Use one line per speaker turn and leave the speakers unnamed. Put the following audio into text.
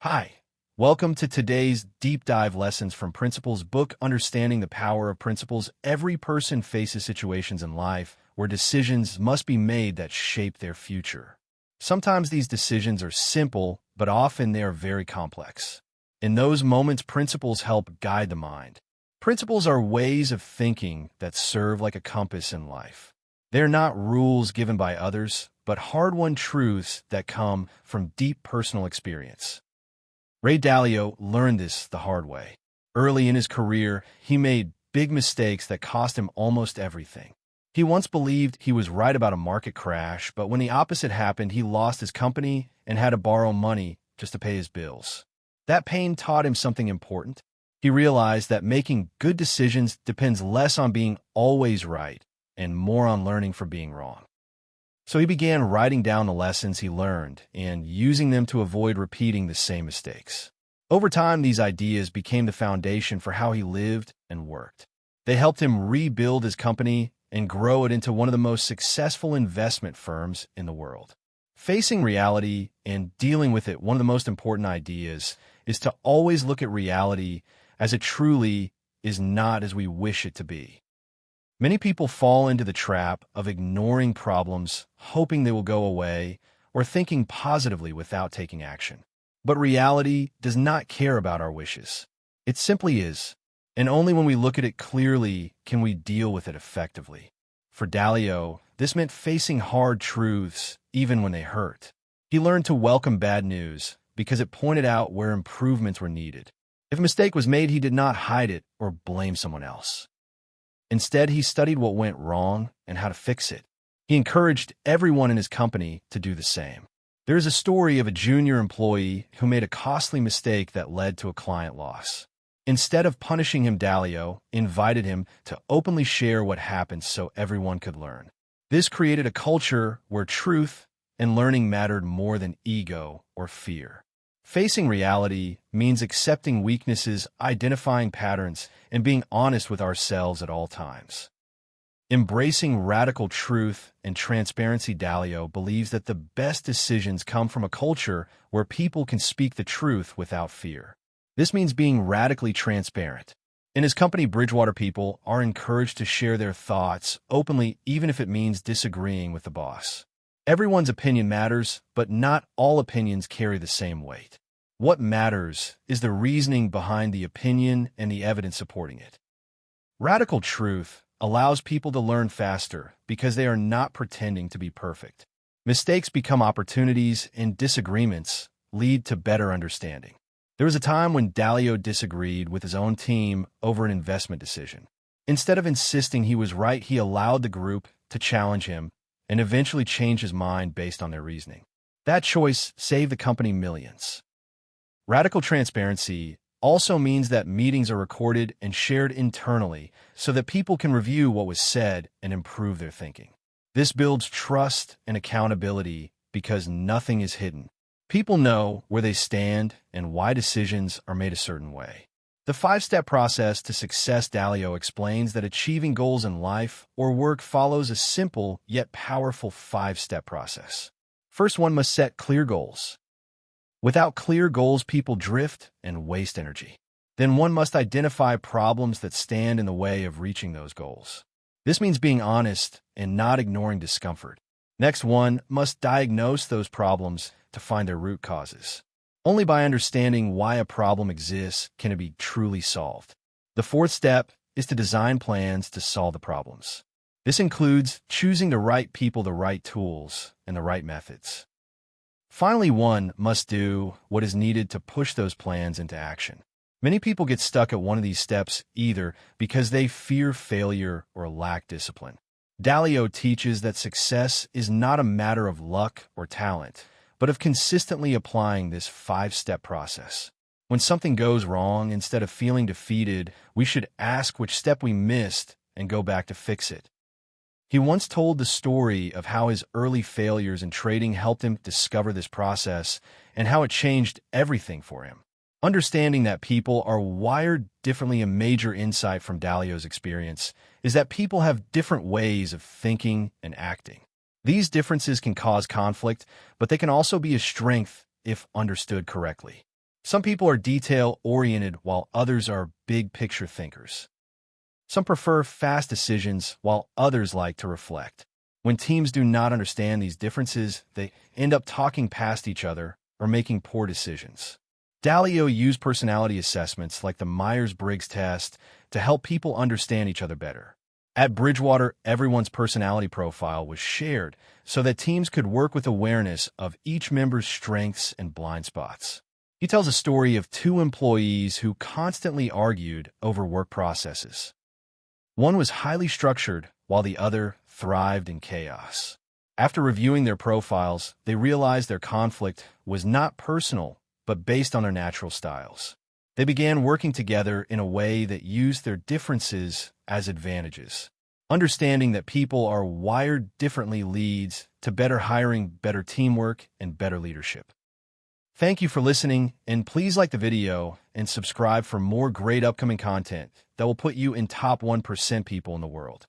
Hi, welcome to today's deep dive lessons from Principles book, Understanding the Power of Principles. Every person faces situations in life where decisions must be made that shape their future. Sometimes these decisions are simple, but often they are very complex. In those moments, principles help guide the mind. Principles are ways of thinking that serve like a compass in life. They're not rules given by others, but hard-won truths that come from deep personal experience. Ray Dalio learned this the hard way. Early in his career, he made big mistakes that cost him almost everything. He once believed he was right about a market crash, but when the opposite happened, he lost his company and had to borrow money just to pay his bills. That pain taught him something important. He realized that making good decisions depends less on being always right and more on learning from being wrong. So he began writing down the lessons he learned and using them to avoid repeating the same mistakes. Over time, these ideas became the foundation for how he lived and worked. They helped him rebuild his company and grow it into one of the most successful investment firms in the world. Facing reality and dealing with it, one of the most important ideas is to always look at reality as it truly is, not as we wish it to be. Many people fall into the trap of ignoring problems, hoping they will go away, or thinking positively without taking action. But reality does not care about our wishes. It simply is, and only when we look at it clearly can we deal with it effectively. For Dalio, this meant facing hard truths even when they hurt. He learned to welcome bad news because it pointed out where improvements were needed. If a mistake was made, he did not hide it or blame someone else. Instead, he studied what went wrong and how to fix it. He encouraged everyone in his company to do the same. There is a story of a junior employee who made a costly mistake that led to a client loss. Instead of punishing him, Dalio invited him to openly share what happened so everyone could learn. This created a culture where truth and learning mattered more than ego or fear. Facing reality means accepting weaknesses, identifying patterns, and being honest with ourselves at all times. Embracing radical truth and transparency, Dalio believes that the best decisions come from a culture where people can speak the truth without fear. This means being radically transparent. In his company, Bridgewater, people are encouraged to share their thoughts openly, even if it means disagreeing with the boss. Everyone's opinion matters, but not all opinions carry the same weight. What matters is the reasoning behind the opinion and the evidence supporting it. Radical truth allows people to learn faster because they are not pretending to be perfect. Mistakes become opportunities, and disagreements lead to better understanding. There was a time when Dalio disagreed with his own team over an investment decision. Instead of insisting he was right, he allowed the group to challenge him and eventually change his mind based on their reasoning. That choice saved the company millions. Radical transparency also means that meetings are recorded and shared internally so that people can review what was said and improve their thinking. This builds trust and accountability because nothing is hidden. People know where they stand and why decisions are made a certain way. The 5-step process to success, Dalio explains that achieving goals in life or work follows a simple yet powerful 5-step process. First, one must set clear goals. Without clear goals, people drift and waste energy. Then one must identify problems that stand in the way of reaching those goals. This means being honest and not ignoring discomfort. Next, one must diagnose those problems to find their root causes. Only by understanding why a problem exists can it be truly solved. The 4th step is to design plans to solve the problems. This includes choosing the right people, the right tools, and the right methods. Finally, one must do what is needed to push those plans into action. Many people get stuck at one of these steps either because they fear failure or lack discipline. Dalio teaches that success is not a matter of luck or talent, but of consistently applying this 5-step process. When something goes wrong, instead of feeling defeated, we should ask which step we missed and go back to fix it. He once told the story of how his early failures in trading helped him discover this process and how it changed everything for him. Understanding that people are wired differently, a major insight from Dalio's experience is that people have different ways of thinking and acting. These differences can cause conflict, but they can also be a strength if understood correctly. Some people are detail-oriented while others are big-picture thinkers. Some prefer fast decisions while others like to reflect. When teams do not understand these differences, they end up talking past each other or making poor decisions. Dalio used personality assessments like the Myers-Briggs test to help people understand each other better. At Bridgewater, everyone's personality profile was shared so that teams could work with awareness of each member's strengths and blind spots. He tells a story of two employees who constantly argued over work processes. One was highly structured, while the other thrived in chaos. After reviewing their profiles, they realized their conflict was not personal, but based on their natural styles. They began working together in a way that used their differences as advantages. Understanding that people are wired differently leads to better hiring, better teamwork, and better leadership. Thank you for listening, and please like the video and subscribe for more great upcoming content that will put you in top 1% people in the world.